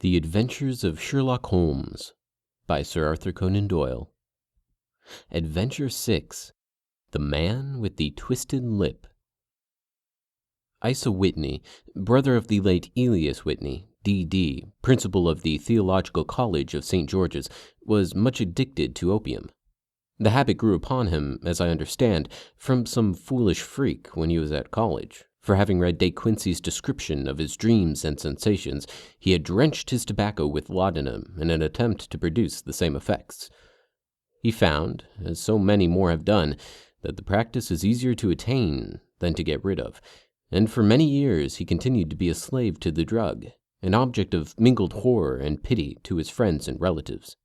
The Adventures of Sherlock Holmes by Sir Arthur Conan Doyle. Adventure 6. The Man with the Twisted Lip. Isa Whitney, brother of the late Elias Whitney, D.D., principal of the Theological College of St. George's, was much addicted to opium. The habit grew upon him, as I understand, from some foolish freak when he was at college. For having read De Quincey's description of his dreams and sensations, he had drenched his tobacco with laudanum in an attempt to produce the same effects. He found, as so many more have done, that the practice is easier to attain than to get rid of, and for many years he continued to be a slave to the drug, an object of mingled horror and pity to his friends and relatives.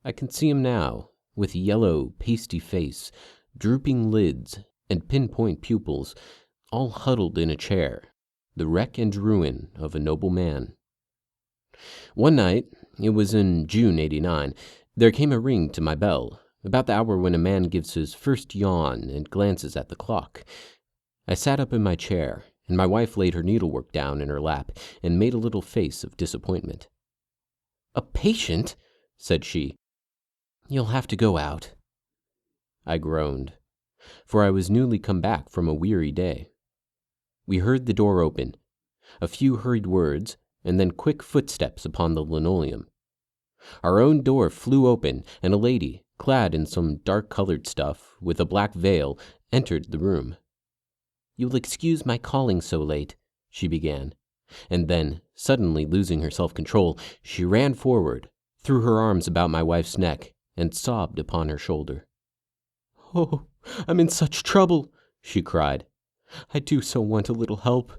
I can see him now, with yellow, pasty face, drooping lids, and pinpoint pupils, all huddled in a chair, the wreck and ruin of a noble man. One night, it was in June '89, there came a ring to my bell, about the hour when a man gives his first yawn and glances at the clock. I sat up in my chair, and my wife laid her needlework down in her lap and made a little face of disappointment. "A patient?" said she. "You'll have to go out." I groaned, for I was newly come back from a weary day. We heard the door open, a few hurried words, and then quick footsteps upon the linoleum. Our own door flew open, and a lady, clad in some dark-colored stuff, with a black veil, entered the room. "You'll excuse my calling so late," she began, and then, suddenly losing her self-control, she ran forward, threw her arms about my wife's neck, and sobbed upon her shoulder. "Oh, I'm in such trouble," she cried. "I do so want a little help."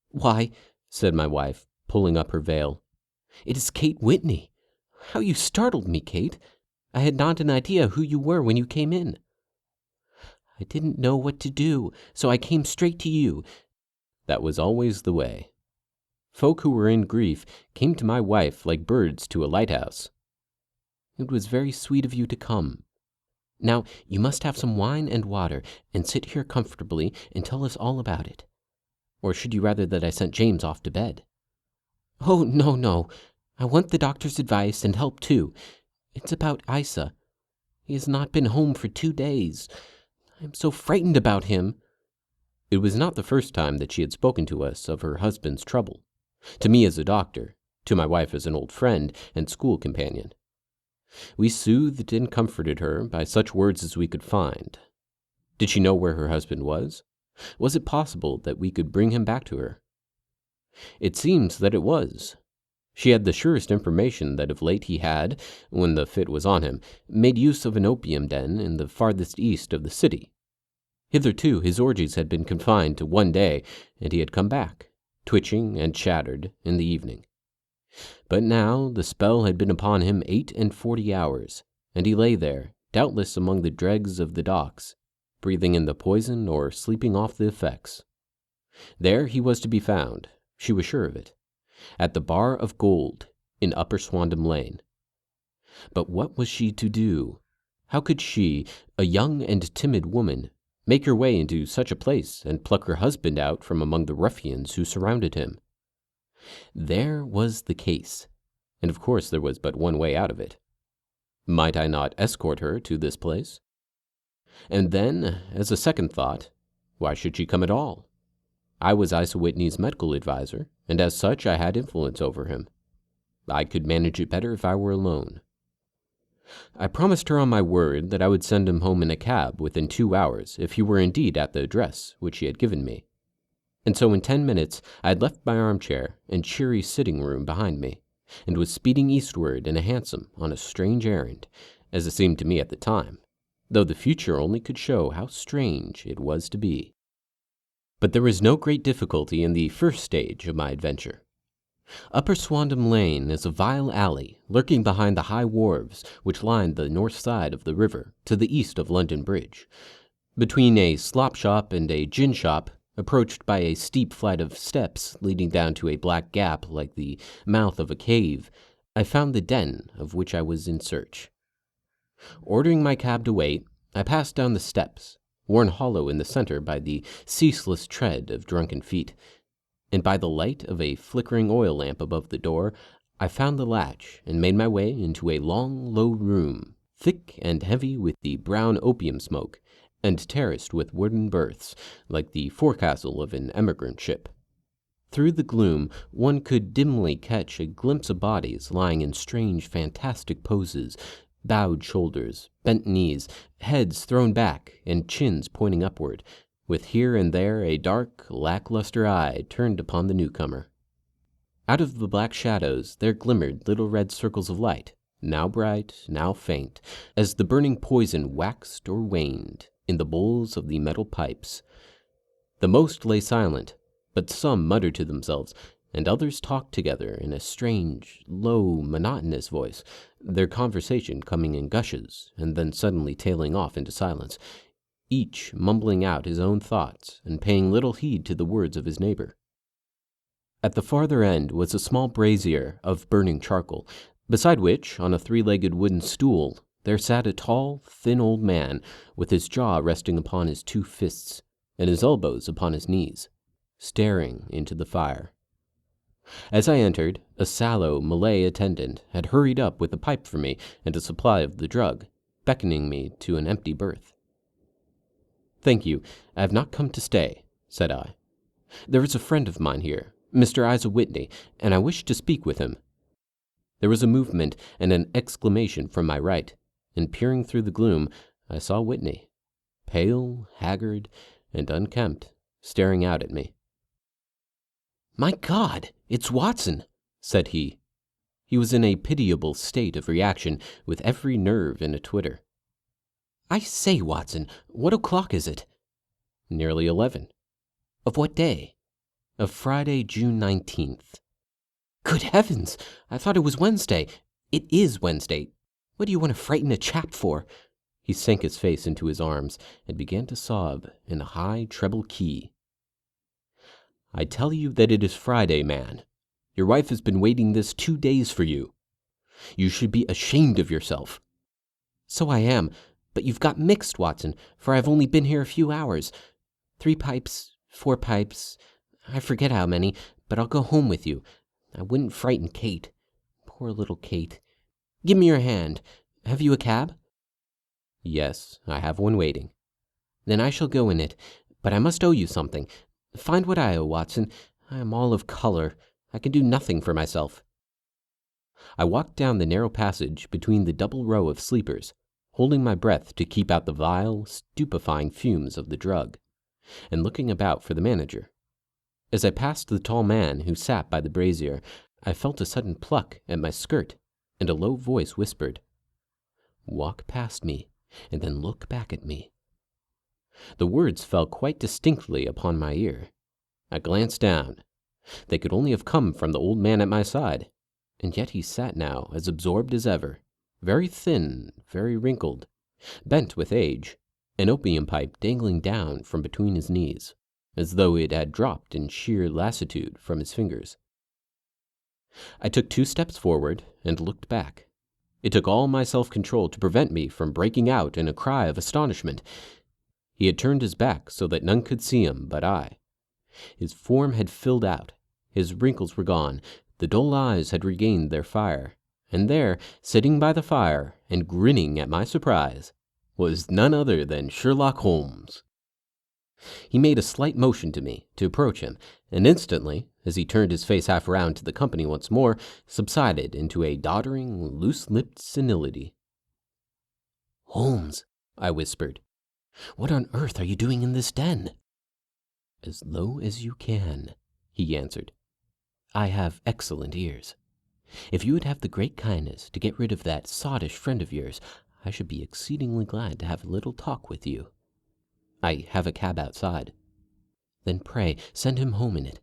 "Why," said my wife, pulling up her veil, "it is Kate Whitney. How you startled me, Kate. I had not an idea who you were when you came in." "I didn't know what to do, so I came straight to you." That was always the way. Folk who were in grief came to my wife like birds to a lighthouse. "It was very sweet of you to come. Now, you must have some wine and water, and sit here comfortably and tell us all about it. Or should you rather that I sent James off to bed?" "Oh, no. I want the doctor's advice and help, too. It's about Isa. He has not been home for 2 days. I'm so frightened about him." It was not the first time that she had spoken to us of her husband's trouble, to me as a doctor, to my wife as an old friend and school companion. We soothed and comforted her by such words as we could find. Did she know where her husband was? Was it possible that we could bring him back to her? It seems that it was. She had the surest information that of late he had, when the fit was on him, made use of an opium den in the farthest east of the city. Hitherto his orgies had been confined to 1 day, and he had come back, twitching and shattered, in the evening. But now the spell had been upon him 48 hours, and he lay there, doubtless among the dregs of the docks, breathing in the poison or sleeping off the effects. There he was to be found, she was sure of it, at the Bar of Gold in Upper Swandam Lane. But what was she to do? How could she, a young and timid woman, make her way into such a place and pluck her husband out from among the ruffians who surrounded him? There was the case, and of course there was but one way out of it. Might I not escort her to this place? And then, as a second thought, why should she come at all? I was Isa Whitney's medical advisor, and as such I had influence over him. I could manage it better if I were alone. I promised her on my word that I would send him home in a cab within 2 hours if he were indeed at the address which he had given me. And so in 10 minutes I had left my armchair and cheery sitting-room behind me, and was speeding eastward in a hansom on a strange errand, as it seemed to me at the time, though the future only could show how strange it was to be. But there was no great difficulty in the first stage of my adventure. Upper Swandam Lane is a vile alley lurking behind the high wharves which line the north side of the river to the east of London Bridge. Between a slop shop and a gin shop, approached by a steep flight of steps leading down to a black gap like the mouth of a cave, I found the den of which I was in search. Ordering my cab to wait, I passed down the steps, worn hollow in the center by the ceaseless tread of drunken feet, and by the light of a flickering oil lamp above the door, I found the latch and made my way into a long, low room, thick and heavy with the brown opium smoke, and terraced with wooden berths, like the forecastle of an emigrant ship. Through the gloom, one could dimly catch a glimpse of bodies lying in strange, fantastic poses, bowed shoulders, bent knees, heads thrown back, and chins pointing upward, with here and there a dark, lackluster eye turned upon the newcomer. Out of the black shadows there glimmered little red circles of light, now bright, now faint, as the burning poison waxed or waned in the bowls of the metal pipes. The most lay silent, but some muttered to themselves, and others talked together in a strange, low, monotonous voice, their conversation coming in gushes, and then suddenly tailing off into silence, each mumbling out his own thoughts and paying little heed to the words of his neighbor. At the farther end was a small brazier of burning charcoal, beside which, on a three-legged wooden stool, there sat a tall, thin old man, with his jaw resting upon his two fists, and his elbows upon his knees, staring into the fire. As I entered, a sallow Malay attendant had hurried up with a pipe for me and a supply of the drug, beckoning me to an empty berth. "Thank you, I have not come to stay," said I. "There is a friend of mine here, Mr. Isa Whitney, and I wish to speak with him." There was a movement and an exclamation from my right, and peering through the gloom, I saw Whitney, pale, haggard, and unkempt, staring out at me. "My God, it's Watson," said he. He was in a pitiable state of reaction, with every nerve in a twitter. "I say, Watson, what o'clock is it?" "Nearly 11. "Of what day?" "Of Friday, June 19th. "Good heavens! I thought it was Wednesday." "It is Wednesday. What do you want to frighten a chap for?" He sank his face into his arms and began to sob in a high treble key. "I tell you that it is Friday, man. Your wife has been waiting this 2 days for you. You should be ashamed of yourself." "So I am, but you've got mixed, Watson, for I've only been here a few hours. 3 pipes, 4 pipes, I forget how many, but I'll go home with you. I wouldn't frighten Kate. Poor little Kate. Give me your hand. Have you a cab?" "Yes, I have one waiting." "Then I shall go in it, but I must owe you something. Find what I owe, Watson. I am all of color. I can do nothing for myself." I walked down the narrow passage between the double row of sleepers, holding my breath to keep out the vile, stupefying fumes of the drug, and looking about for the manager. As I passed the tall man who sat by the brazier, I felt a sudden pluck at my skirt, and a low voice whispered, "Walk past me, and then look back at me." The words fell quite distinctly upon my ear. I glanced down. They could only have come from the old man at my side, and yet he sat now as absorbed as ever, very thin, very wrinkled, bent with age, an opium pipe dangling down from between his knees, as though it had dropped in sheer lassitude from his fingers. I took 2 steps forward and looked back. It took all my self-control to prevent me from breaking out in a cry of astonishment. He had turned his back so that none could see him but I. His form had filled out, his wrinkles were gone, the dull eyes had regained their fire, and there, sitting by the fire and grinning at my surprise, was none other than Sherlock Holmes. He made a slight motion to me to approach him, and instantly, as he turned his face half round to the company once more, subsided into a doddering, loose-lipped senility. "Holmes," I whispered, "what on earth are you doing in this den?" "As low as you can," he answered. "I have excellent ears. If you would have the great kindness to get rid of that sottish friend of yours, I should be exceedingly glad to have a little talk with you. I have a cab outside." "Then pray send him home in it.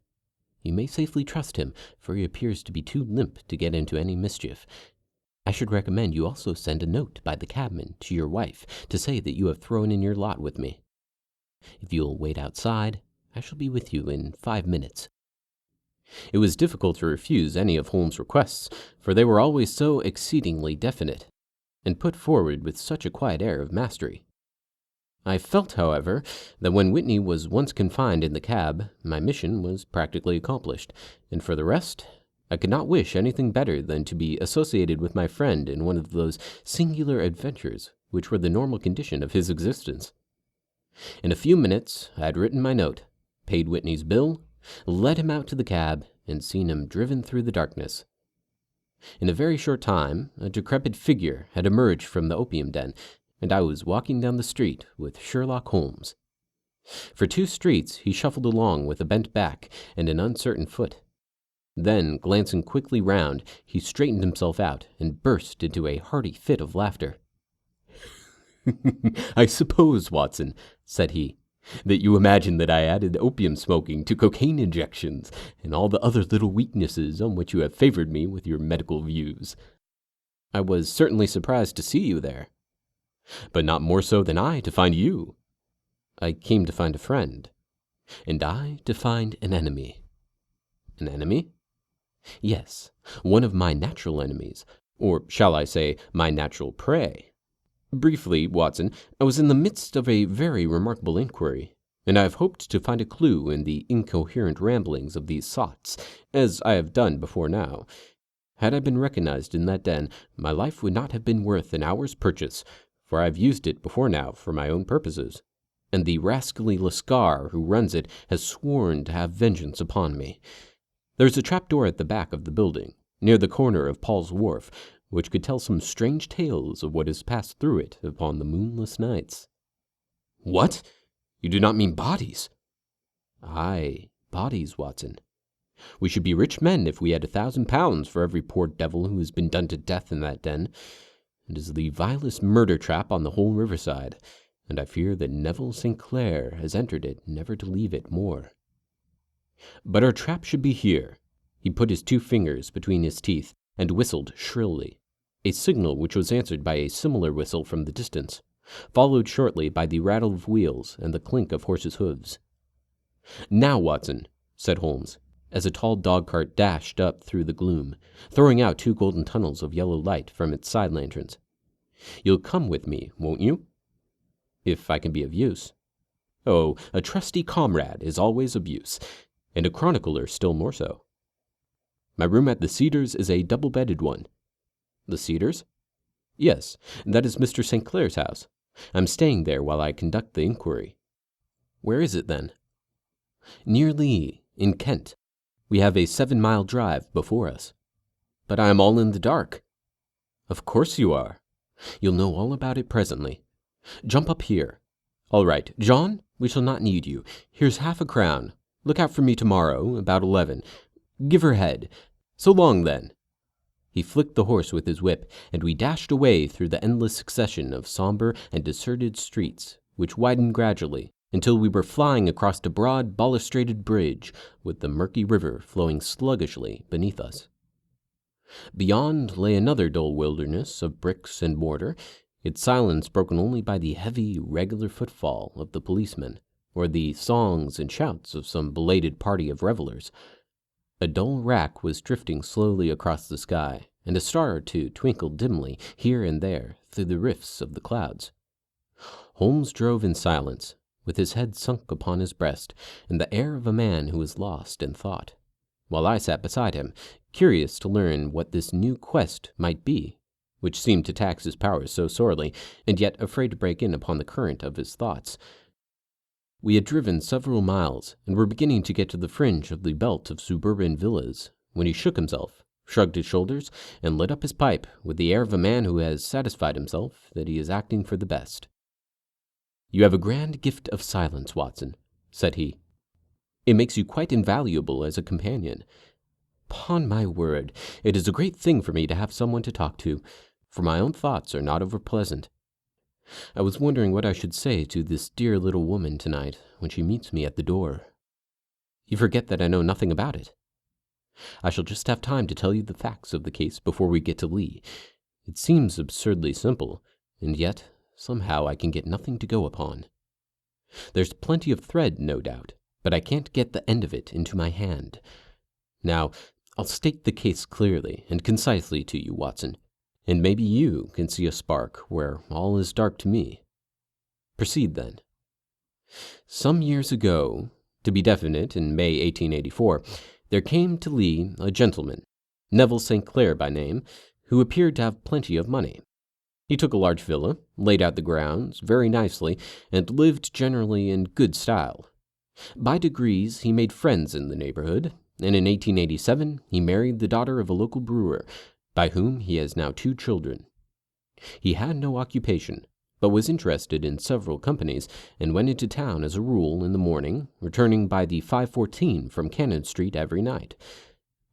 You may safely trust him, for he appears to be too limp to get into any mischief. I should recommend you also send a note by the cabman to your wife to say that you have thrown in your lot with me. If you will wait outside, I shall be with you in 5 minutes." It was difficult to refuse any of Holmes' requests, for they were always so exceedingly definite, and put forward with such a quiet air of mastery. I felt, however, that when Whitney was once confined in the cab, my mission was practically accomplished, and for the rest, I could not wish anything better than to be associated with my friend in one of those singular adventures which were the normal condition of his existence. In a few minutes, I had written my note, paid Whitney's bill, led him out to the cab, and seen him driven through the darkness. In a very short time, a decrepit figure had emerged from the opium den, and I was walking down the street with Sherlock Holmes. For 2 streets he shuffled along with a bent back and an uncertain foot. Then, glancing quickly round, he straightened himself out and burst into a hearty fit of laughter. "I suppose, Watson," said he, "that you imagine that I added opium smoking to cocaine injections and all the other little weaknesses on which you have favored me with your medical views. I was certainly surprised to see you there, but not more so than I to find you. I came to find a friend, and I to find an enemy." "An enemy?" "Yes, one of my natural enemies, or shall I say, my natural prey. Briefly, Watson, I was in the midst of a very remarkable inquiry, and I have hoped to find a clue in the incoherent ramblings of these sots, as I have done before now. Had I been recognized in that den, my life would not have been worth an hour's purchase, for I have used it before now for my own purposes, and the rascally Lascar who runs it has sworn to have vengeance upon me. There's a trapdoor at the back of the building, near the corner of Paul's Wharf, which could tell some strange tales of what has passed through it upon the moonless nights." "What? You do not mean bodies?" "Aye, bodies, Watson. We should be rich men if we had £1,000 for every poor devil who has been done to death in that den. It is the vilest murder trap on the whole riverside, and I fear that Neville St. Clair has entered it never to leave it more. But our trap should be here." He put his 2 fingers between his teeth and whistled shrilly, a signal which was answered by a similar whistle from the distance, followed shortly by the rattle of wheels and the clink of horses' hoofs. "Now, Watson," said Holmes, as a tall dog-cart dashed up through the gloom, throwing out 2 golden tunnels of yellow light from its side lanterns. "You'll come with me, won't you?" "If I can be of use." "Oh, a trusty comrade is always of use, and a chronicler still more so. My room at the Cedars is a double-bedded one." "The Cedars?" "Yes, that is Mr. St. Clair's house. I'm staying there while I conduct the inquiry." "Where is it, then?" "Near Lee, in Kent. We have a 7-mile drive before us." "But I am all in the dark." "Of course you are. You'll know all about it presently. Jump up here. All right, John, we shall not need you. Here's £0.50. Look out for me tomorrow, about 11. Give her head. So long, then." He flicked the horse with his whip, and we dashed away through the endless succession of somber and deserted streets, which widened gradually until we were flying across a broad balustraded bridge, with the murky river flowing sluggishly beneath us. Beyond lay another dull wilderness of bricks and mortar, its silence broken only by the heavy, regular footfall of the policeman, or the songs and shouts of some belated party of revelers. A dull wrack was drifting slowly across the sky, and a star or 2 twinkled dimly here and there through the rifts of the clouds. Holmes drove in silence, with his head sunk upon his breast, and the air of a man who is lost in thought, while I sat beside him, curious to learn what this new quest might be, which seemed to tax his powers so sorely, and yet afraid to break in upon the current of his thoughts. We had driven several miles, and were beginning to get to the fringe of the belt of suburban villas, when he shook himself, shrugged his shoulders, and lit up his pipe with the air of a man who has satisfied himself that he is acting for the best. "You have a grand gift of silence, Watson," said he. "It makes you quite invaluable as a companion. 'Pon my word, it is a great thing for me to have someone to talk to, for my own thoughts are not over pleasant. I was wondering what I should say to this dear little woman tonight when she meets me at the door. You forget that I know nothing about it. I shall just have time to tell you the facts of the case before we get to Lee. It seems absurdly simple, and yet somehow I can get nothing to go upon. There's plenty of thread, no doubt, but I can't get the end of it into my hand. Now, I'll state the case clearly and concisely to you, Watson, and maybe you can see a spark where all is dark to me. Proceed then. Some years ago, to be definite in May 1884, there came to Lee a gentleman, Neville St. Clair by name, who appeared to have plenty of money. He took a large villa, laid out the grounds very nicely, and lived generally in good style. By degrees he made friends in the neighborhood, and in 1887 he married the daughter of a local brewer, by whom he has now 2 children. He had no occupation, but was interested in several companies, and went into town as a rule in the morning, returning by the 5:14 from Cannon Street every night.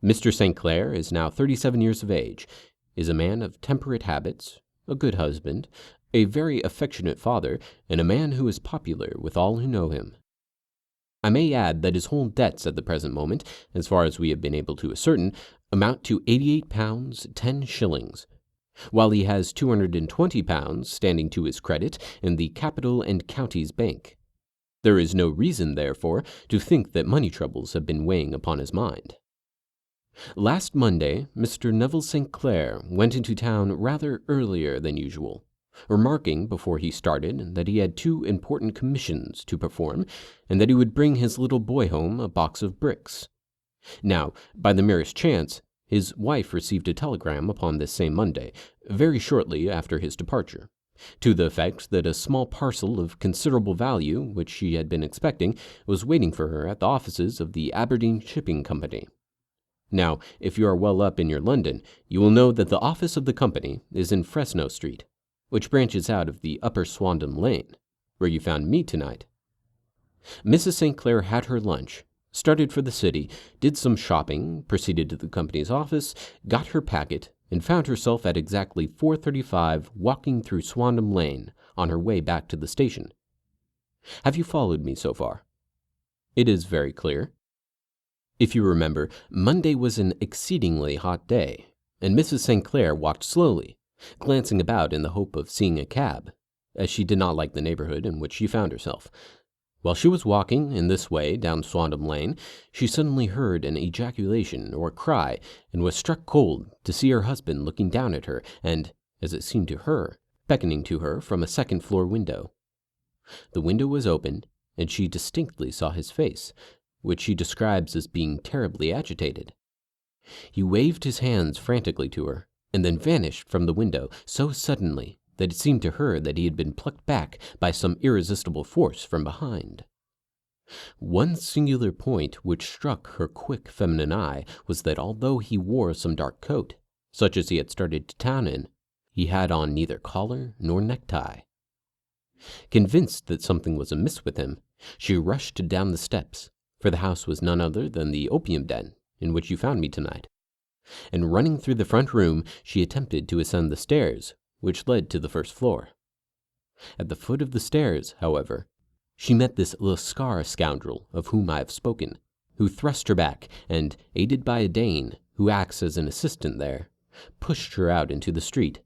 Mr. St. Clair is now 37 years of age, is a man of temperate habits, a good husband, a very affectionate father, and a man who is popular with all who know him. I may add that his whole debts at the present moment, as far as we have been able to ascertain, amount to £88 10s, while he has £220 standing to his credit in the Capital and Counties Bank. There is no reason, therefore, to think that money troubles have been weighing upon his mind. Last Monday, Mr. Neville St. Clair went into town rather earlier than usual, remarking before he started that he had 2 important commissions to perform, and that he would bring his little boy home a box of bricks. Now, by the merest chance, his wife received a telegram upon this same Monday, very shortly after his departure, to the effect that a small parcel of considerable value, which she had been expecting, was waiting for her at the offices of the Aberdeen Shipping Company. Now, if you are well up in your London, you will know that the office of the company is in Fresno Street, which branches out of the Upper Swandam Lane, where you found me tonight. Mrs. St. Clair had her lunch, started for the city, did some shopping, proceeded to the company's office, got her packet, and found herself at exactly 4:35 walking through Swandam Lane on her way back to the station. Have you followed me so far? It is very clear. If you remember, Monday was an exceedingly hot day, and Mrs. St. Clair walked slowly, glancing about in the hope of seeing a cab, as she did not like the neighborhood in which she found herself. While she was walking in this way down Swandam Lane, she suddenly heard an ejaculation or cry, and was struck cold to see her husband looking down at her and, as it seemed to her, beckoning to her from a second-floor window. The window was open, and she distinctly saw his face, which she describes as being terribly agitated. He waved his hands frantically to her, and then vanished from the window so suddenly that it seemed to her that he had been plucked back by some irresistible force from behind. One singular point which struck her quick feminine eye was that although he wore some dark coat, such as he had started to town in, he had on neither collar nor necktie. Convinced that something was amiss with him, she rushed down the steps, for the house was none other than the opium den in which you found me tonight, and running through the front room, she attempted to ascend the stairs, which led to the first floor. At the foot of the stairs, however, she met this Lascar scoundrel of whom I have spoken, who thrust her back, and, aided by a Dane, who acts as an assistant there, pushed her out into the street.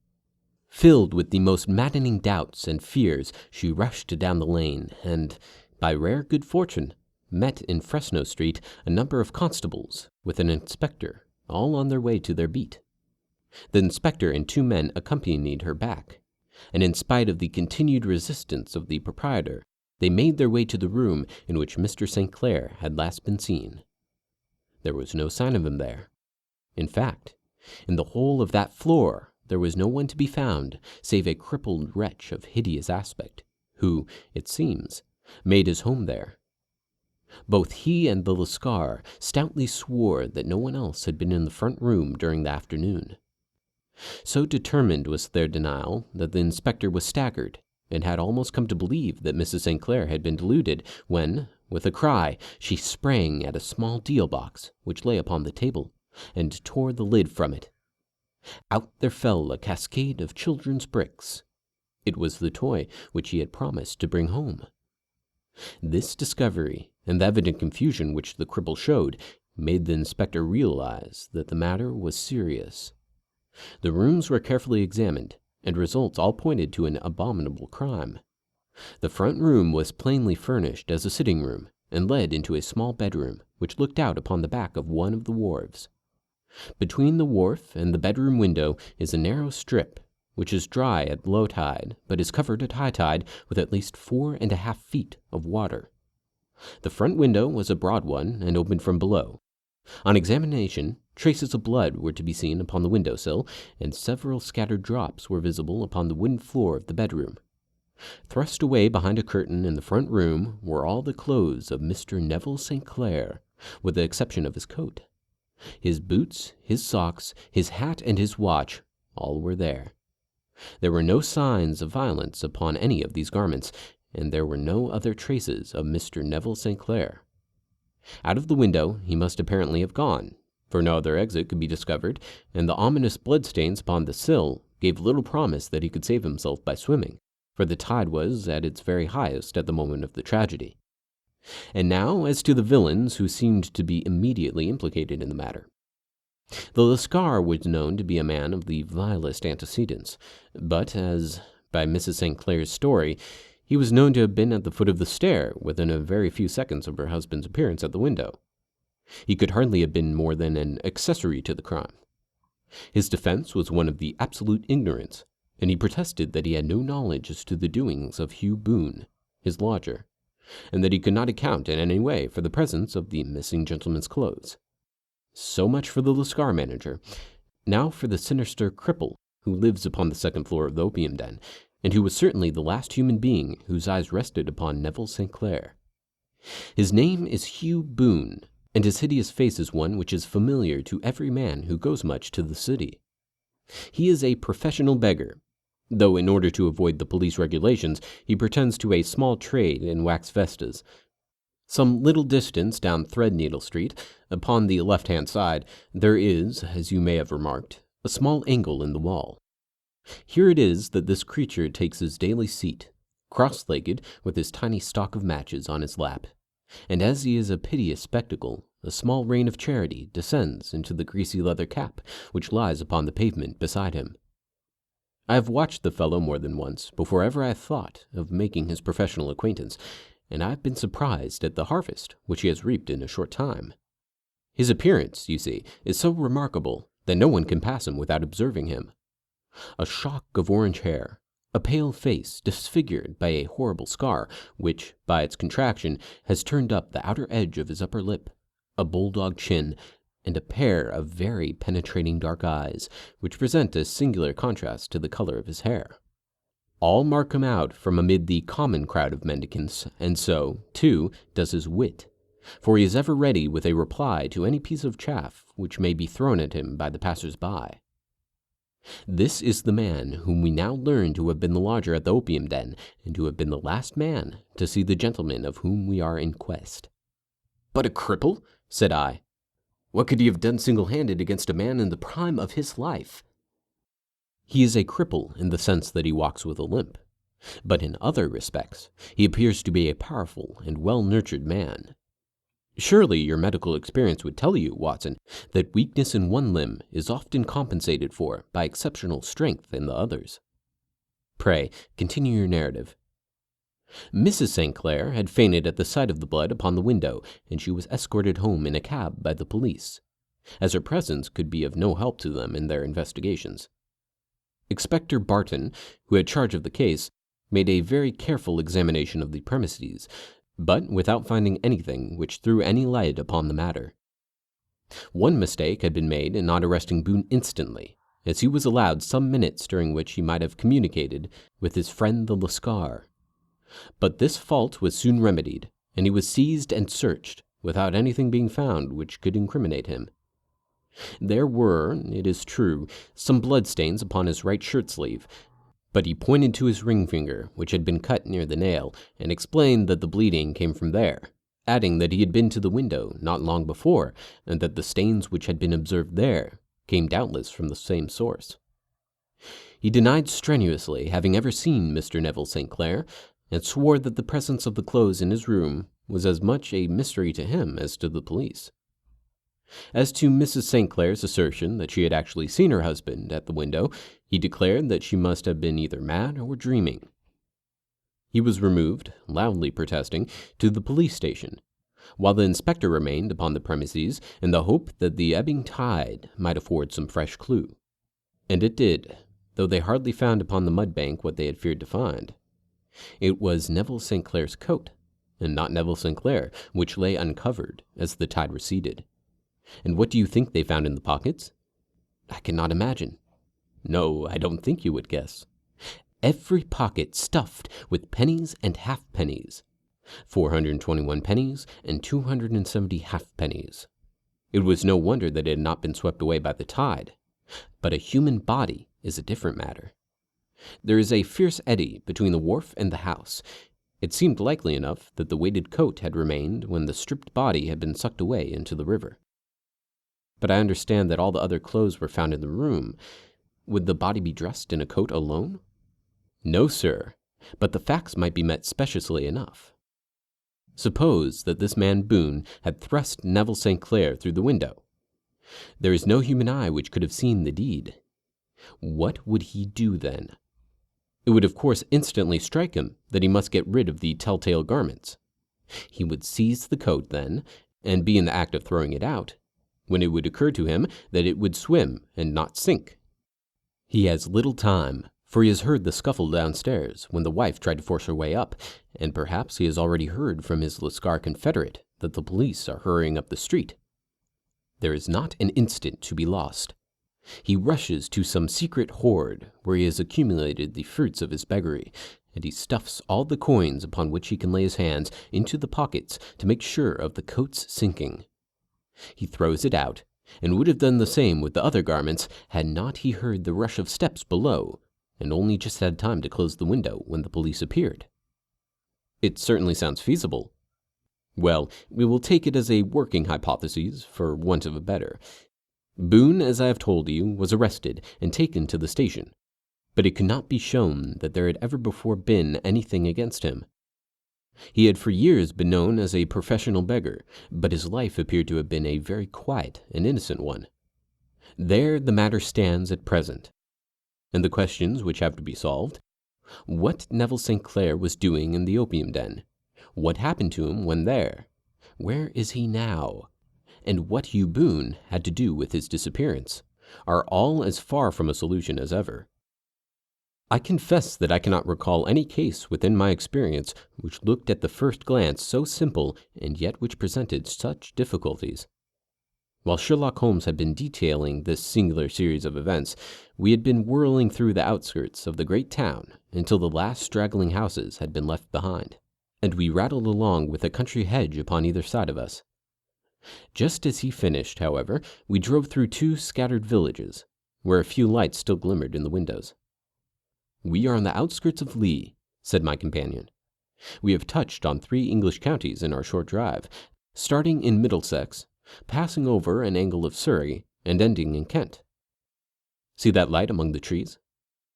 Filled with the most maddening doubts and fears, she rushed down the lane, and, by rare good fortune, met in Fresno Street a number of constables with an inspector, all on their way to their beat. The inspector and 2 men accompanied her back, and in spite of the continued resistance of the proprietor, they made their way to the room in which Mr. St. Clair had last been seen. There was no sign of him there. In fact, in the whole of that floor there was no one to be found save a crippled wretch of hideous aspect, who, it seems, made his home there. Both he and the Lascar stoutly swore that no one else had been in the front room during the afternoon. So determined was their denial that the inspector was staggered, and had almost come to believe that Mrs. St. Clair had been deluded, when, with a cry, she sprang at a small deal box which lay upon the table, and tore the lid from it. Out there fell a cascade of children's bricks. It was the toy which he had promised to bring home. This discovery, and the evident confusion which the cripple showed, made the inspector realize that the matter was serious. The rooms were carefully examined, and results all pointed to an abominable crime. The front room was plainly furnished as a sitting room, and led into a small bedroom, which looked out upon the back of one of the wharves. Between the wharf and the bedroom window is a narrow strip, which is dry at low tide, but is covered at high tide with at least 4.5 feet of water. The front window was a broad one and opened from below. On examination, traces of blood were to be seen upon the window-sill, and several scattered drops were visible upon the wooden floor of the bedroom. Thrust away behind a curtain in the front room were all the clothes of Mr. Neville St. Clair, with the exception of his coat. His boots, his socks, his hat, and his watch, all were there. There were no signs of violence upon any of these garments, and there were no other traces of Mr. Neville St. Clair. Out of the window he must apparently have gone, for no other exit could be discovered, and the ominous bloodstains upon the sill gave little promise that he could save himself by swimming, for the tide was at its very highest at the moment of the tragedy. And now as to the villains who seemed to be immediately implicated in the matter. The Lascar was known to be a man of the vilest antecedents, but as by Mrs. St. Clair's story, he was known to have been at the foot of the stair within a very few seconds of her husband's appearance at the window. He could hardly have been more than an accessory to the crime. His defense was one of the absolute ignorance, and he protested that he had no knowledge as to the doings of Hugh Boone, his lodger, and that he could not account in any way for the presence of the missing gentleman's clothes. So much for the Lascar manager. Now for the sinister cripple who lives upon the second floor of the opium den, and who was certainly the last human being whose eyes rested upon Neville St. Clair. His name is Hugh Boone, and his hideous face is one which is familiar to every man who goes much to the city. He is a professional beggar, though in order to avoid the police regulations, he pretends to a small trade in wax vestas. Some little distance down Threadneedle Street, upon the left-hand side, there is, as you may have remarked, a small angle in the wall. Here it is that this creature takes his daily seat, cross-legged, with his tiny stock of matches on his lap, and as he is a piteous spectacle, a small rain of charity descends into the greasy leather cap which lies upon the pavement beside him. I have watched the fellow more than once before ever I thought of making his professional acquaintance, and I have been surprised at the harvest which he has reaped in a short time. His appearance, you see, is so remarkable that no one can pass him without observing him. A shock of orange hair, a pale face disfigured by a horrible scar, which, by its contraction, has turned up the outer edge of his upper lip, a bulldog chin, and a pair of very penetrating dark eyes, which present a singular contrast to the color of his hair. All mark him out from amid the common crowd of mendicants, and so, too, does his wit, for he is ever ready with a reply to any piece of chaff which may be thrown at him by the passers-by. This is the man whom we now learn to have been the lodger at the opium den, and to have been the last man to see the gentleman of whom we are in quest. "But a cripple?" said I. "What could he have done single-handed against a man in the prime of his life?" "He is a cripple in the sense that he walks with a limp, but in other respects he appears to be a powerful and well-nurtured man. Surely your medical experience would tell you, Watson, that weakness in one limb is often compensated for by exceptional strength in the others. Pray, continue your narrative." "Mrs. St. Clair had fainted at the sight of the blood upon the window, and she was escorted home in a cab by the police, as her presence could be of no help to them in their investigations. Inspector Barton, who had charge of the case, made a very careful examination of the premises, but without finding anything which threw any light upon the matter. One mistake had been made in not arresting Boone instantly, as he was allowed some minutes during which he might have communicated with his friend the Lascar. But this fault was soon remedied, and he was seized and searched, without anything being found which could incriminate him. There were, it is true, some bloodstains upon his right shirt-sleeve, but he pointed to his ring finger, which had been cut near the nail, and explained that the bleeding came from there, adding that he had been to the window not long before, and that the stains which had been observed there came doubtless from the same source. He denied strenuously having ever seen Mr. Neville St. Clair, and swore that the presence of the clothes in his room was as much a mystery to him as to the police. As to Mrs. St. Clair's assertion that she had actually seen her husband at the window, he declared that she must have been either mad or dreaming. He was removed, loudly protesting, to the police station, while the inspector remained upon the premises in the hope that the ebbing tide might afford some fresh clue. And it did, though they hardly found upon the mud bank what they had feared to find. It was Neville St. Clair's coat, and not Neville St. Clair, which lay uncovered as the tide receded. And what do you think they found in the pockets? I cannot imagine. No, I don't think you would guess. Every pocket stuffed with pennies and halfpennies. 421 pennies and 270 halfpennies. It was no wonder that it had not been swept away by the tide. But a human body is a different matter. There is a fierce eddy between the wharf and the house. It seemed likely enough that the weighted coat had remained when the stripped body had been sucked away into the river. But I understand that all the other clothes were found in the room. Would the body be dressed in a coat alone? No, sir, but the facts might be met speciously enough. Suppose that this man Boone had thrust Neville St. Clair through the window. There is no human eye which could have seen the deed. What would he do then? It would of course instantly strike him that he must get rid of the telltale garments. He would seize the coat then, and be in the act of throwing it out, when it would occur to him that it would swim and not sink. He has little time, for he has heard the scuffle downstairs when the wife tried to force her way up, and perhaps he has already heard from his Lascar confederate that the police are hurrying up the street. There is not an instant to be lost. He rushes to some secret hoard where he has accumulated the fruits of his beggary, and he stuffs all the coins upon which he can lay his hands into the pockets to make sure of the coat's sinking. He throws it out, and would have done the same with the other garments had not he heard the rush of steps below, and only just had time to close the window when the police appeared. It certainly sounds feasible. Well, we will take it as a working hypothesis, for want of a better. Boone, as I have told you, was arrested and taken to the station, but it could not be shown that there had ever before been anything against him. He had for years been known as a professional beggar, but his life appeared to have been a very quiet and innocent one. There the matter stands at present. And the questions which have to be solved: what Neville St. Clair was doing in the opium den? What happened to him when there? Where is he now? And what Hugh Boone had to do with his disappearance, are all as far from a solution as ever. I confess that I cannot recall any case within my experience which looked at the first glance so simple and yet which presented such difficulties. While Sherlock Holmes had been detailing this singular series of events, we had been whirling through the outskirts of the great town until the last straggling houses had been left behind, and we rattled along with a country hedge upon either side of us. Just as he finished, however, we drove through 2 scattered villages, where a few lights still glimmered in the windows. "We are on the outskirts of Lee," said my companion. "We have touched on 3 English counties in our short drive, starting in Middlesex, passing over an angle of Surrey, and ending in Kent. See that light among the trees?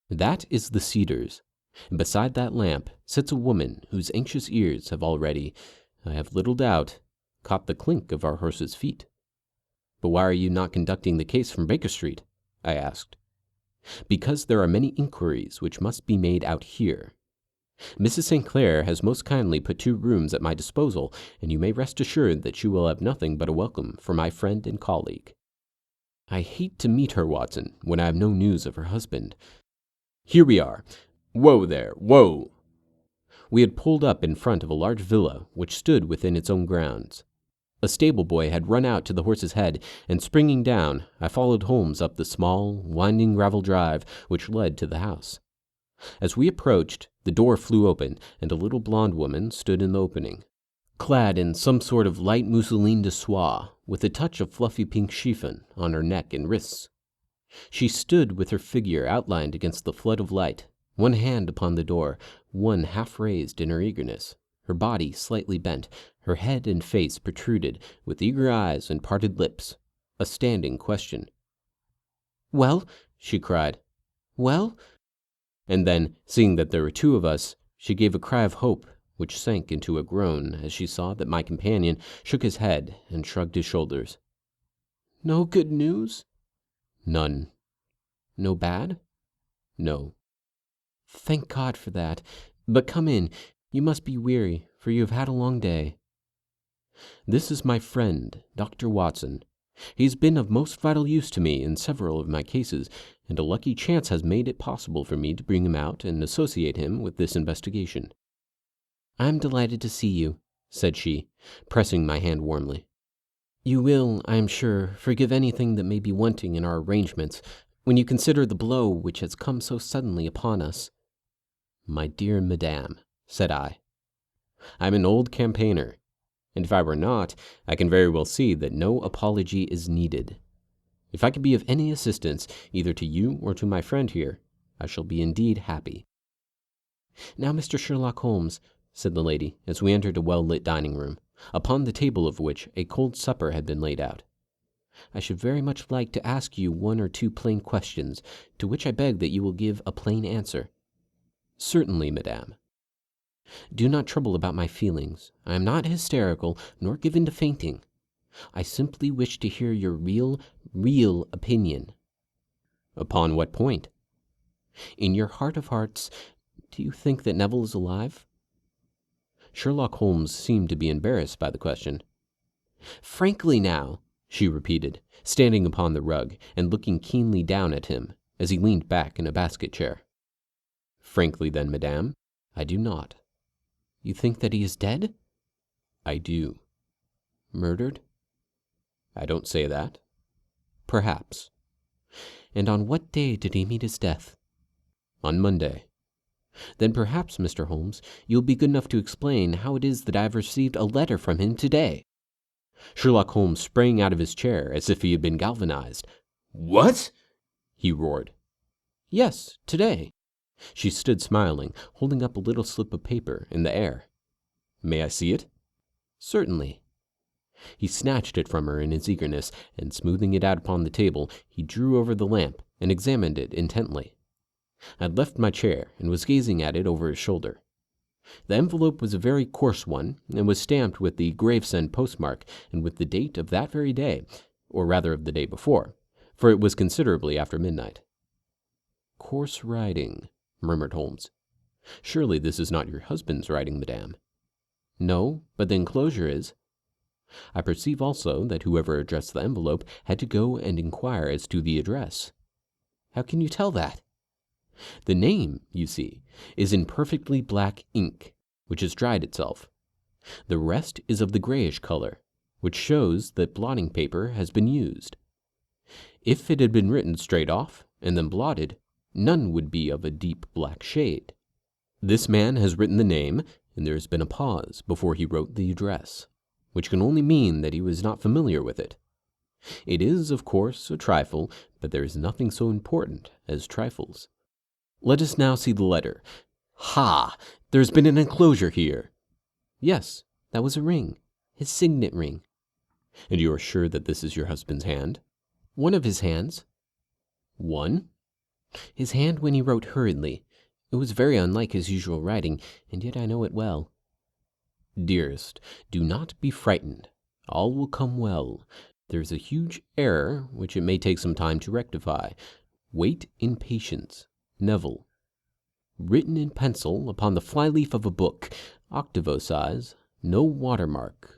That is the Cedars, and beside that lamp sits a woman whose anxious ears have already, I have little doubt, caught the clink of our horses' feet." "But why are you not conducting the case from Baker Street?" I asked. "Because there are many inquiries which must be made out here. Mrs. St. Clair has most kindly put 2 rooms at my disposal, and you may rest assured that she will have nothing but a welcome for my friend and colleague. I hate to meet her, Watson, when I have no news of her husband. Here we are. Whoa there, whoa!" We had pulled up in front of a large villa which stood within its own grounds. A stable boy had run out to the horse's head, and springing down, I followed Holmes up the small, winding gravel drive which led to the house. As we approached, the door flew open, and a little blonde woman stood in the opening, clad in some sort of light mousseline de soie, with a touch of fluffy pink chiffon on her neck and wrists. She stood with her figure outlined against the flood of light, one hand upon the door, one half raised in her eagerness, her body slightly bent, her head and face protruded, with eager eyes and parted lips, a standing question. "Well?" she cried. "Well?" And then, seeing that there were 2 of us, she gave a cry of hope, which sank into a groan as she saw that my companion shook his head and shrugged his shoulders. "No good news?" "None." "No bad?" "No." "Thank God for that. But come in. You must be weary, for you have had a long day." "This is my friend, Dr. Watson. He's been of most vital use to me in several of my cases, and a lucky chance has made it possible for me to bring him out and associate him with this investigation." "I'm delighted to see you," said she, pressing my hand warmly. "You will, I am sure, forgive anything that may be wanting in our arrangements, when you consider the blow which has come so suddenly upon us." "My dear madame," said I am an old campaigner, and if I were not, I can very well see that no apology is needed. If I can be of any assistance, either to you or to my friend here, I shall be indeed happy." "Now, Mr. Sherlock Holmes," said the lady, as we entered a well-lit dining room, upon the table of which a cold supper had been laid out, "I should very much like to ask you one or two plain questions, to which I beg that you will give a plain answer." "Certainly, madame." "Do not trouble about my feelings. I am not hysterical, nor given to fainting. I simply wish to hear your real opinion." "Upon what point?" "In your heart of hearts, do you think that Neville is alive?" Sherlock Holmes seemed to be embarrassed by the question. "Frankly now," she repeated, standing upon the rug and looking keenly down at him as he leaned back in a basket chair. "Frankly then, madame, I do not." "You think that he is dead?" "I do." "Murdered?" "I don't say that." "Perhaps. And on what day did he meet his death?" "On Monday." "Then perhaps, Mr. Holmes, you will be good enough to explain how it is that I have received a letter from him today." Sherlock Holmes sprang out of his chair as if he had been galvanized. "What?" he roared. "Yes, today." She stood smiling, holding up a little slip of paper in the air. "May I see it?" "Certainly." He snatched it from her in his eagerness, and smoothing it out upon the table, he drew over the lamp and examined it intently. I had left my chair and was gazing at it over his shoulder. The envelope was a very coarse one, and was stamped with the Gravesend postmark and with the date of that very day, or rather of the day before, for it was considerably after midnight. "Coarse writing," murmured Holmes. "Surely this is not your husband's writing, madame?" "No, but the enclosure is." "I perceive also that whoever addressed the envelope had to go and inquire as to the address." "How can you tell that?" "The name, you see, is in perfectly black ink, which has dried itself. The rest is of the grayish color, which shows that blotting paper has been used. If it had been written straight off and then blotted, none would be of a deep black shade. This man has written the name, and there has been a pause before he wrote the address, which can only mean that he was not familiar with it. It is, of course, a trifle, but there is nothing so important as trifles. Let us now see the letter. Ha! There has been an enclosure here." "Yes, that was a ring, his signet ring." "And you are sure that this is your husband's hand?" "One of his hands." "One?" "His hand when he wrote hurriedly. It was very unlike his usual writing, and yet I know it well." "Dearest, do not be frightened. All will come well. There is a huge error which it may take some time to rectify. Wait in patience. Neville." "Written in pencil upon the flyleaf of a book, octavo size, no watermark.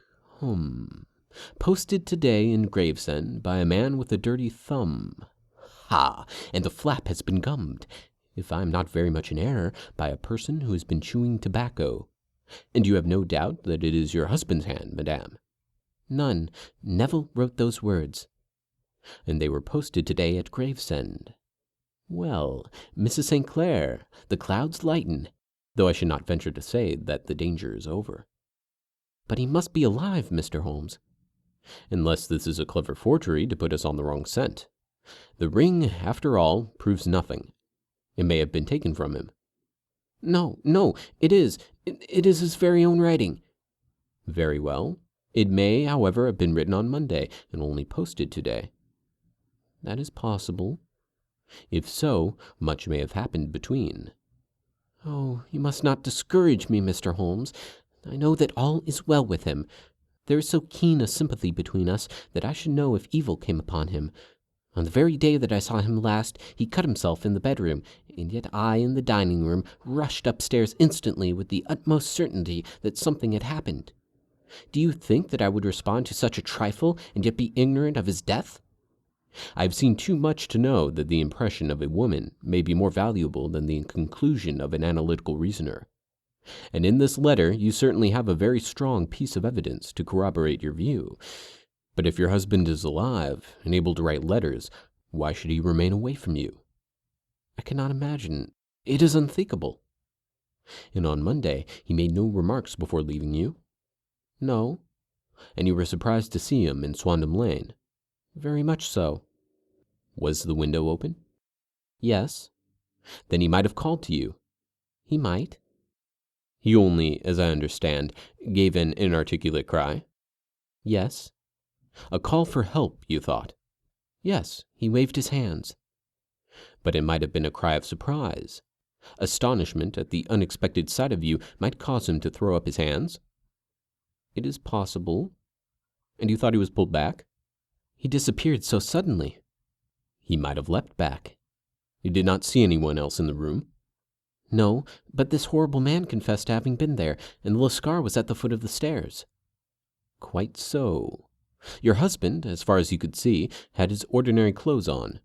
Posted today in Gravesend by a man with a dirty thumb. Ha! And the flap has been gummed, if I am not very much in error, by a person who has been chewing tobacco. And you have no doubt that it is your husband's hand, madame?" "None. Neville wrote those words." "And they were posted today at Gravesend. Well, Mrs. St. Clair, the clouds lighten, though I should not venture to say that the danger is over." "But he must be alive, Mr. Holmes." "Unless this is a clever forgery to put us on the wrong scent. The ring, after all, proves nothing. It may have been taken from him." No, it is his very own writing." "Very well. It may, however, have been written on Monday and only posted today." "That is possible." "If so, much may have happened between." "Oh, you must not discourage me, Mr. Holmes. I know that all is well with him. There is so keen a sympathy between us that I should know if evil came upon him. On the very day that I saw him last, he cut himself in the bedroom, and yet I, in the dining room, rushed upstairs instantly with the utmost certainty that something had happened. Do you think that I would respond to such a trifle and yet be ignorant of his death? I have seen too much to know that the impression of a woman may be more valuable than the conclusion of an analytical reasoner. And in this letter you certainly have a very strong piece of evidence to corroborate your view. But if your husband is alive and able to write letters, why should he remain away from you? I cannot imagine. It is unthinkable. And on Monday he made no remarks before leaving you? No. And you were surprised to see him in Swandam Lane? Very much so. Was the window open? Yes. Then he might have called to you. He might. He only, as I understand, gave an inarticulate cry? Yes. A call for help, you thought? Yes, he waved his hands. But it might have been a cry of surprise. Astonishment at the unexpected sight of you might cause him to throw up his hands? It is possible. And you thought he was pulled back? He disappeared so suddenly. He might have leapt back. You did not see anyone else in the room? No, but this horrible man confessed to having been there, and the Lascar was at the foot of the stairs. Quite so. Your husband, as far as you could see, had his ordinary clothes on.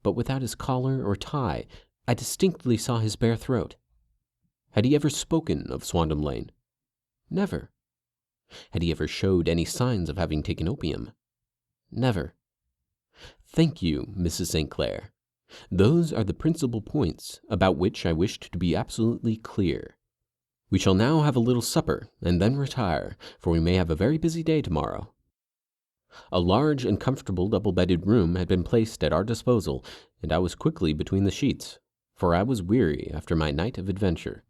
But without his collar or tie, I distinctly saw his bare throat. Had he ever spoken of Swandam Lane? Never. Had he ever showed any signs of having taken opium? Never. Thank you, Mrs. St. Clair. Those are the principal points about which I wished to be absolutely clear. We shall now have a little supper and then retire, for we may have a very busy day tomorrow. A large and comfortable double-bedded room had been placed at our disposal, and I was quickly between the sheets, for I was weary after my night of adventure.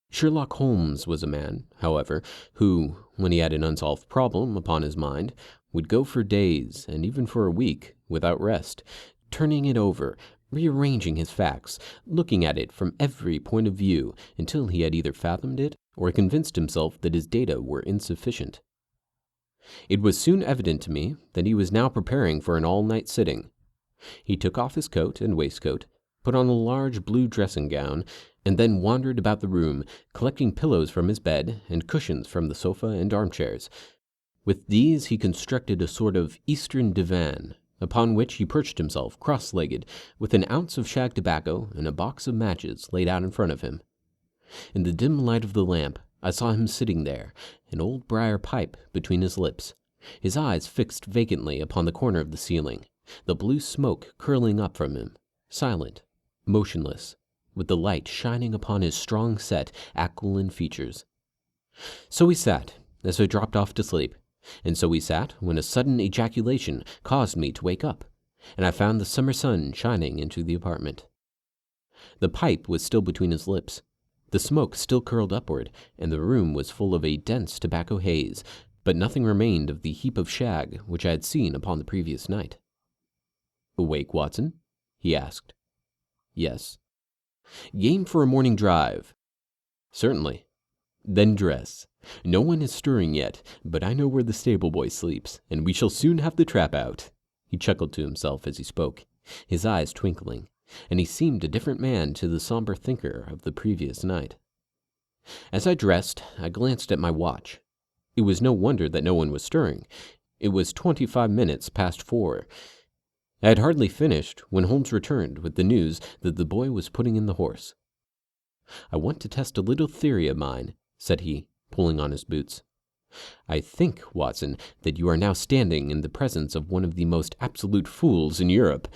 Sherlock Holmes was a man, however, who, when he had an unsolved problem upon his mind, would go for days, and even for a week, without rest, turning it over, rearranging his facts, looking at it from every point of view, until he had either fathomed it or convinced himself that his data were insufficient. It was soon evident to me that he was now preparing for an all-night sitting. He took off his coat and waistcoat, put on a large blue dressing-gown, and then wandered about the room, collecting pillows from his bed and cushions from the sofa and armchairs. With these he constructed a sort of Eastern divan, upon which he perched himself cross-legged, with an ounce of shag tobacco and a box of matches laid out in front of him. In the dim light of the lamp, I saw him sitting there, an old briar pipe between his lips, his eyes fixed vacantly upon the corner of the ceiling, the blue smoke curling up from him, silent, motionless, with the light shining upon his strong-set, aquiline features. So we sat, as I dropped off to sleep, and so we sat when a sudden ejaculation caused me to wake up, and I found the summer sun shining into the apartment. The pipe was still between his lips, the smoke still curled upward, and the room was full of a dense tobacco haze, but nothing remained of the heap of shag which I had seen upon the previous night. "Awake, Watson?" he asked. "Yes." "Game for a morning drive?" "Certainly." "Then dress. No one is stirring yet, but I know where the stable boy sleeps, and we shall soon have the trap out." He chuckled to himself as he spoke, his eyes twinkling, and he seemed a different man to the somber thinker of the previous night. As I dressed, I glanced at my watch. It was no wonder that no one was stirring. It was 25 minutes past 4. I had hardly finished when Holmes returned with the news that the boy was putting in the horse. "I want to test a little theory of mine," said he, pulling on his boots. "I think, Watson, that you are now standing in the presence of one of the most absolute fools in Europe.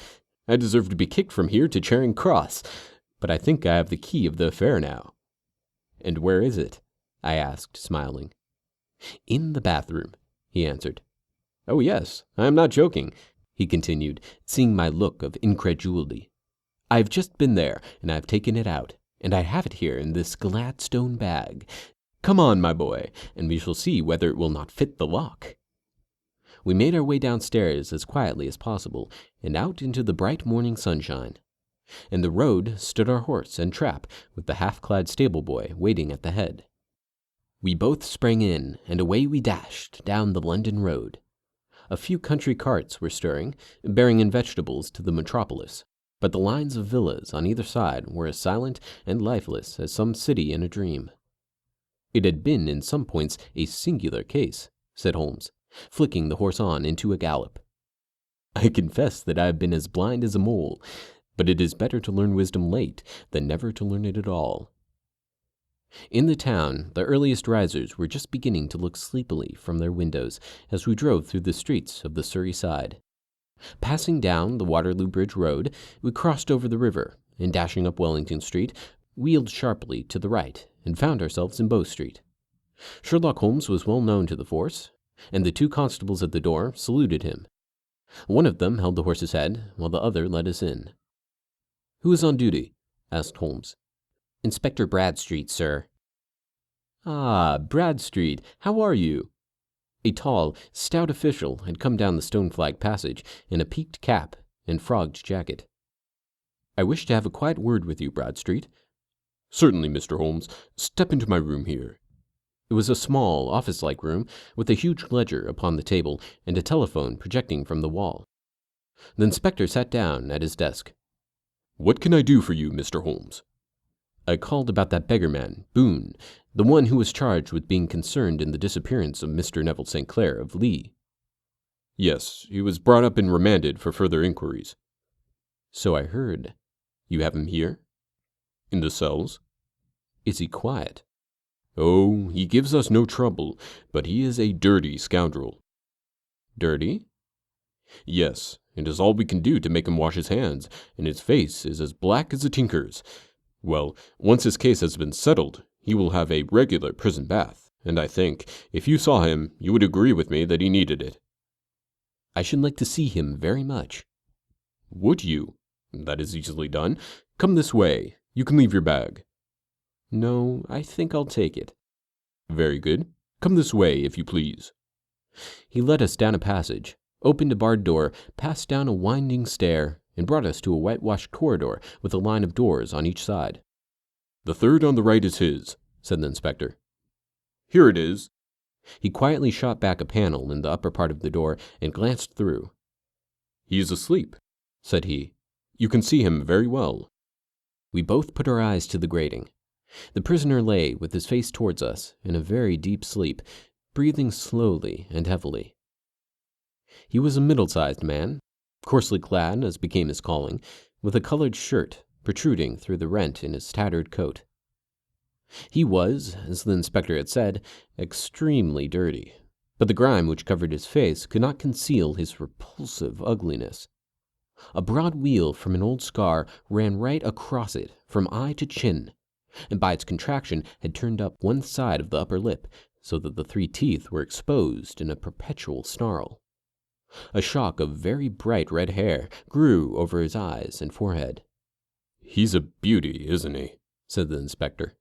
I deserve to be kicked from here to Charing Cross, but I think I have the key of the affair now." "And where is it?" I asked, smiling. "In the bathroom," he answered. "Oh, yes, I am not joking," he continued, seeing my look of incredulity. "I have just been there, and I have taken it out, and I have it here in this Gladstone bag. Come on, my boy, and we shall see whether it will not fit the lock." We made our way downstairs as quietly as possible, and out into the bright morning sunshine. In the road stood our horse and trap, with the half-clad stable-boy waiting at the head. We both sprang in, and away we dashed down the London road. A few country carts were stirring, bearing in vegetables to the metropolis, but the lines of villas on either side were as silent and lifeless as some city in a dream. It had been, in some points, a singular case, said Holmes, flicking the horse on into a gallop. I confess that I have been as blind as a mole, but it is better to learn wisdom late than never to learn it at all. In the town, the earliest risers were just beginning to look sleepily from their windows as we drove through the streets of the Surrey side. Passing down the Waterloo Bridge Road, we crossed over the river, and dashing up Wellington Street, wheeled sharply to the right and found ourselves in Bow Street. Sherlock Holmes was well known to the force, and the two constables at the door saluted him. One of them held the horse's head, while the other led us in. "Who is on duty?" asked Holmes. "Inspector Bradstreet, sir." "Ah, Bradstreet, how are you?" A tall, stout official had come down the stone-flagged passage in a peaked cap and frogged jacket. "I wish to have a quiet word with you, Bradstreet." "Certainly, Mr. Holmes. Step into my room here." It was a small, office-like room with a huge ledger upon the table and a telephone projecting from the wall. The inspector sat down at his desk. "What can I do for you, Mr. Holmes?" "I called about that beggar man, Boone, the one who was charged with being concerned in the disappearance of Mr. Neville St. Clair of Lee." "Yes, he was brought up and remanded for further inquiries." "So I heard. You have him here?" "In the cells." "Is he quiet?" "Oh, he gives us no trouble, but he is a dirty scoundrel." "Dirty?" "Yes, it is all we can do to make him wash his hands, and his face is as black as a tinker's. Well, once his case has been settled, he will have a regular prison bath, and I think, if you saw him, you would agree with me that he needed it." "I should like to see him very much." "Would you? That is easily done. Come this way. You can leave your bag." "No, I think I'll take it." "Very good. Come this way, if you please." He led us down a passage, opened a barred door, passed down a winding stair, and brought us to a whitewashed corridor with a line of doors on each side. "The third on the right is his," said the inspector. "Here it is." He quietly shot back a panel in the upper part of the door and glanced through. "He is asleep," said he. "You can see him very well." We both put our eyes to the grating. The prisoner lay with his face towards us in a very deep sleep, breathing slowly and heavily. He was a middle-sized man, coarsely clad as became his calling, with a colored shirt protruding through the rent in his tattered coat. He was, as the inspector had said, extremely dirty, but the grime which covered his face could not conceal his repulsive ugliness. A broad weal from an old scar ran right across it from eye to chin, and by its contraction had turned up one side of the upper lip, so that the 3 teeth were exposed in a perpetual snarl. A shock of very bright red hair grew over his eyes and forehead. "He's a beauty, isn't he?" said the inspector.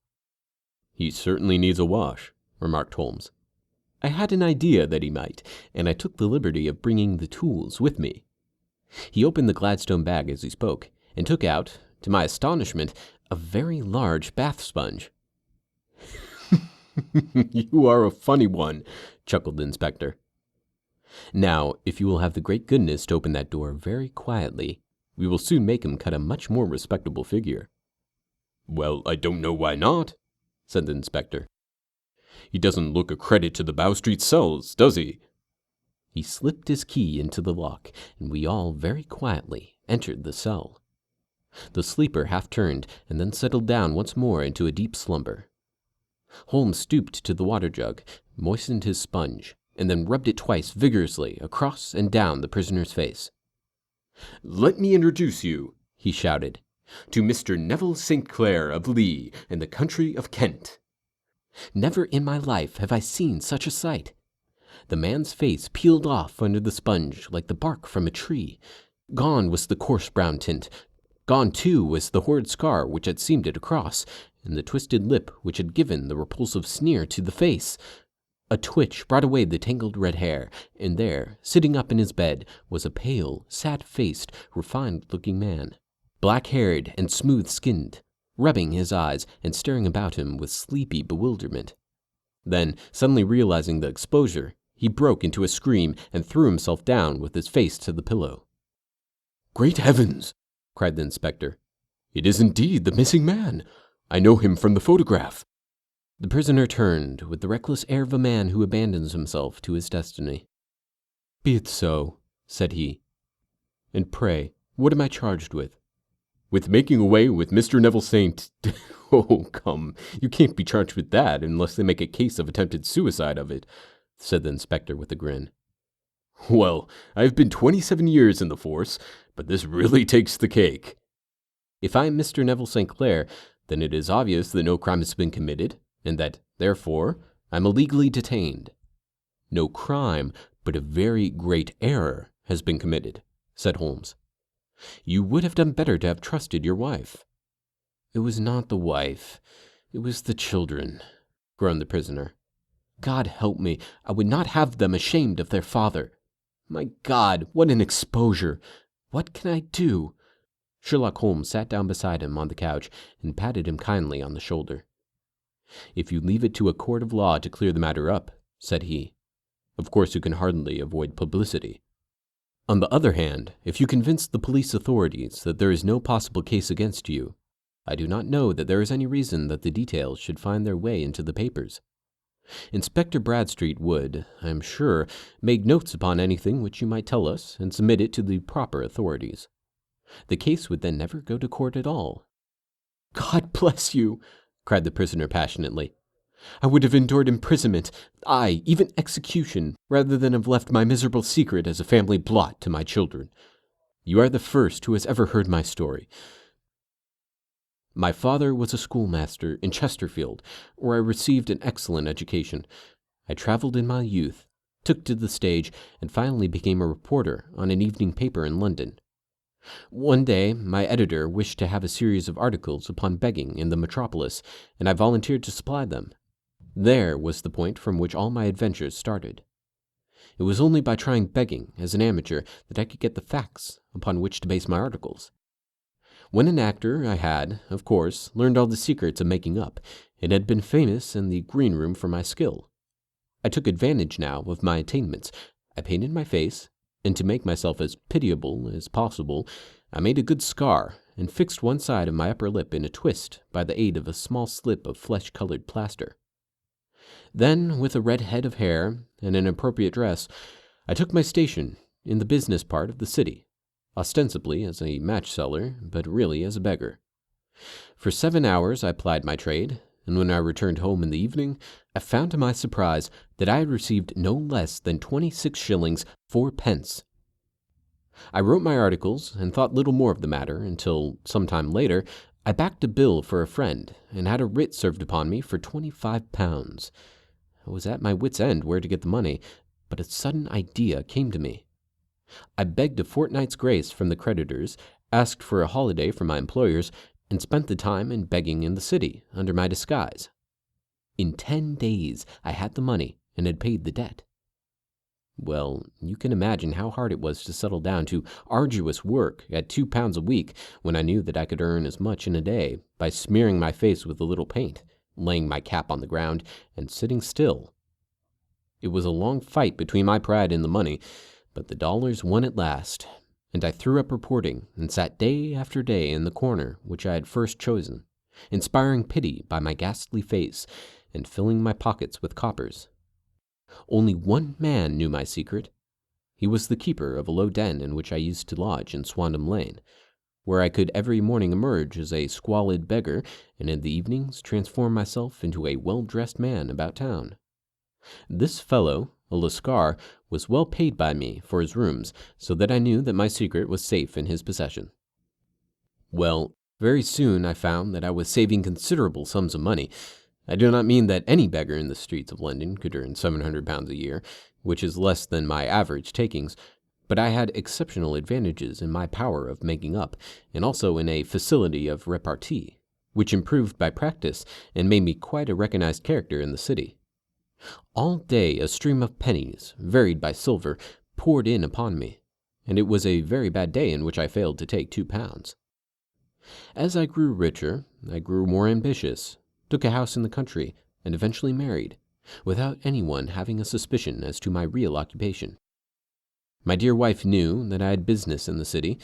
"He certainly needs a wash," remarked Holmes. "I had an idea that he might, and I took the liberty of bringing the tools with me." He opened the Gladstone bag as he spoke, and took out, to my astonishment, a very large bath sponge. "You are a funny one," chuckled the inspector. "Now, if you will have the great goodness to open that door very quietly, we will soon make him cut a much more respectable figure." "Well, I don't know why not," said the inspector. "He doesn't look a credit to the Bow Street cells, does he?" He slipped his key into the lock, and we all very quietly entered the cell. The sleeper half turned and then settled down once more into a deep slumber. Holmes stooped to the water jug, moistened his sponge, and then rubbed it twice vigorously across and down the prisoner's face. "Let me introduce you," he shouted, "to Mr. Neville St. Clair of Lee in the country of Kent." Never in my life have I seen such a sight. The man's face peeled off under the sponge like the bark from a tree. Gone was the coarse brown tint. Gone, too, was the horrid scar which had seamed it across, and the twisted lip which had given the repulsive sneer to the face. A twitch brought away the tangled red hair, and there, sitting up in his bed, was a pale, sad-faced, refined-looking man, black-haired and smooth-skinned, rubbing his eyes and staring about him with sleepy bewilderment. Then, suddenly realizing the exposure, he broke into a scream and threw himself down with his face to the pillow. "Great heavens!" cried the inspector. "It is indeed the missing man. I know him from the photograph." The prisoner turned with the reckless air of a man who abandons himself to his destiny. "Be it so," said he. "And pray, what am I charged with?" "With making away with Mr. Neville Saint." "Oh, come, you can't be charged with that unless they make a case of attempted suicide of it," said the inspector with a grin. "Well, I have been 27 years in the force, but this really takes the cake." "If I am Mr. Neville St. Clair, then it is obvious that no crime has been committed, and that, therefore, I am illegally detained." "No crime, but a very great error has been committed," said Holmes. "You would have done better to have trusted your wife." "It was not the wife, it was the children," groaned the prisoner. "God help me, I would not have them ashamed of their father. My God, what an exposure! What can I do?" Sherlock Holmes sat down beside him on the couch and patted him kindly on the shoulder. "If you leave it to a court of law to clear the matter up," said he, "of course you can hardly avoid publicity. On the other hand, if you convince the police authorities that there is no possible case against you, I do not know that there is any reason that the details should find their way into the papers. Inspector Bradstreet would, I am sure, make notes upon anything which you might tell us and submit it to the proper authorities. The case would then never go to court at all." "God bless you!" cried the prisoner passionately. "I would have endured imprisonment, aye, even execution, rather than have left my miserable secret as a family blot to my children. You are the first who has ever heard my story. My father was a schoolmaster in Chesterfield, where I received an excellent education. I traveled in my youth, took to the stage, and finally became a reporter on an evening paper in London. One day, my editor wished to have a series of articles upon begging in the metropolis, and I volunteered to supply them. There was the point from which all my adventures started. It was only by trying begging as an amateur that I could get the facts upon which to base my articles. When an actor, I had, of course, learned all the secrets of making up, and had been famous in the green room for my skill. I took advantage now of my attainments. I painted my face, and to make myself as pitiable as possible, I made a good scar and fixed one side of my upper lip in a twist by the aid of a small slip of flesh-colored plaster. Then, with a red head of hair and an appropriate dress, I took my station in the business part of the city, ostensibly as a match-seller, but really as a beggar. For 7 hours I plied my trade, and when I returned home in the evening, I found to my surprise that I had received no less than 26 shillings 4 pence. I wrote my articles and thought little more of the matter until, some time later, I backed a bill for a friend and had a writ served upon me for £25. I was at my wit's end where to get the money, but a sudden idea came to me. I begged a fortnight's grace from the creditors, asked for a holiday from my employers, and spent the time in begging in the city under my disguise. In 10 days I had the money and had paid the debt. Well, you can imagine how hard it was to settle down to arduous work at £2 a week when I knew that I could earn as much in a day by smearing my face with a little paint, laying my cap on the ground, and sitting still. It was a long fight between my pride and the money, but the dollars won at last, and I threw up reporting and sat day after day in the corner which I had first chosen, inspiring pity by my ghastly face and filling my pockets with coppers. Only one man knew my secret. He was the keeper of a low den in which I used to lodge in Swandam Lane, where I could every morning emerge as a squalid beggar and in the evenings transform myself into a well-dressed man about town. This fellow, a Lascar, was well paid by me for his rooms, so that I knew that my secret was safe in his possession. Well, very soon I found that I was saving considerable sums of money. I do not mean that any beggar in the streets of London could earn £700 a year, which is less than my average takings, but I had exceptional advantages in my power of making up, and also in a facility of repartee, which improved by practice and made me quite a recognized character in the city. All day a stream of pennies, varied by silver, poured in upon me, and it was a very bad day in which I failed to take £2. As I grew richer, I grew more ambitious, took a house in the country, and eventually married, without anyone having a suspicion as to my real occupation. My dear wife knew that I had business in the city.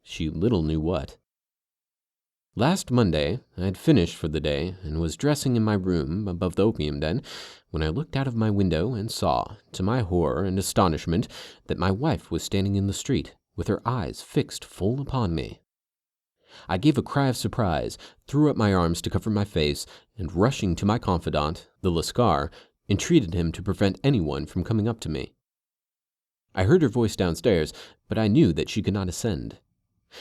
She little knew what. Last Monday, I had finished for the day and was dressing in my room above the opium den when I looked out of my window and saw, to my horror and astonishment, that my wife was standing in the street, with her eyes fixed full upon me. I gave a cry of surprise, threw up my arms to cover my face, and rushing to my confidant, the Lascar, entreated him to prevent anyone from coming up to me. I heard her voice downstairs, but I knew that she could not ascend.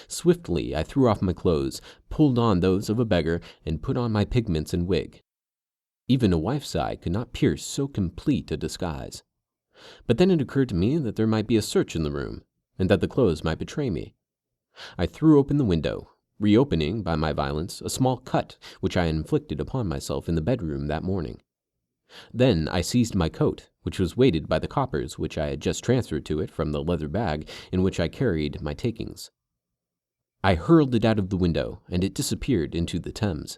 Swiftly I threw off my clothes, pulled on those of a beggar, and put on my pigments and wig. Even a wife's eye could not pierce so complete a disguise. But then it occurred to me that there might be a search in the room, and that the clothes might betray me. I threw open the window, reopening, by my violence, a small cut which I had inflicted upon myself in the bedroom that morning. Then I seized my coat, which was weighted by the coppers which I had just transferred to it from the leather bag in which I carried my takings. I hurled it out of the window, and it disappeared into the Thames.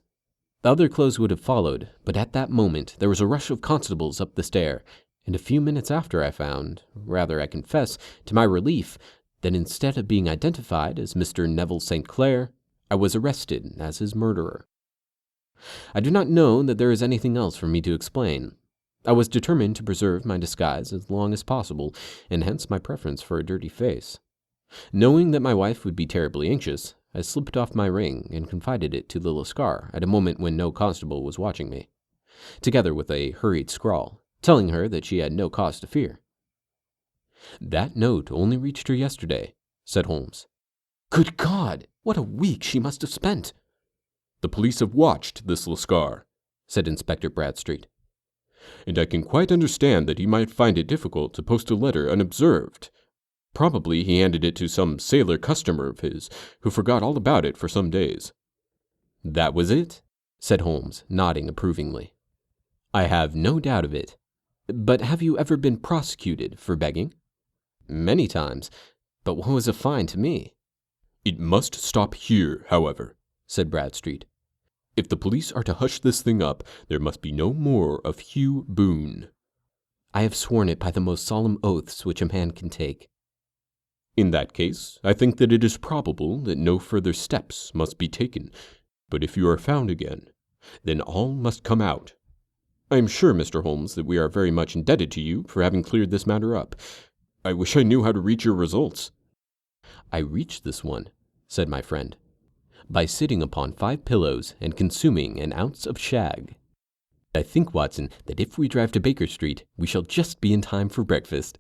The other clothes would have followed, but at that moment there was a rush of constables up the stair, and a few minutes after I found, rather I confess, to my relief, that instead of being identified as Mr. Neville St. Clair, I was arrested as his murderer. I do not know that there is anything else for me to explain. I was determined to preserve my disguise as long as possible, and hence my preference for a dirty face. Knowing that my wife would be terribly anxious, I slipped off my ring and confided it to the Lascar at a moment when no constable was watching me, together with a hurried scrawl, telling her that she had no cause to fear. "That note only reached her yesterday," said Holmes. "Good God! What a week she must have spent!" "The police have watched this Lascar," said Inspector Bradstreet, "and I can quite understand that he might find it difficult to post a letter unobserved. Probably he handed it to some sailor customer of his, who forgot all about it for some days." "That was it," said Holmes, nodding approvingly. "I have no doubt of it. But have you ever been prosecuted for begging?" "Many times. But what was a fine to me?" "It must stop here, however," said Bradstreet. "If the police are to hush this thing up, there must be no more of Hugh Boone." "I have sworn it by the most solemn oaths which a man can take." "In that case, I think that it is probable that no further steps must be taken. But if you are found again, then all must come out. I am sure, Mr. Holmes, that we are very much indebted to you for having cleared this matter up. I wish I knew how to reach your results." "I reached this one," said my friend, "by sitting upon 5 pillows and consuming an ounce of shag. I think, Watson, that if we drive to Baker Street, we shall just be in time for breakfast."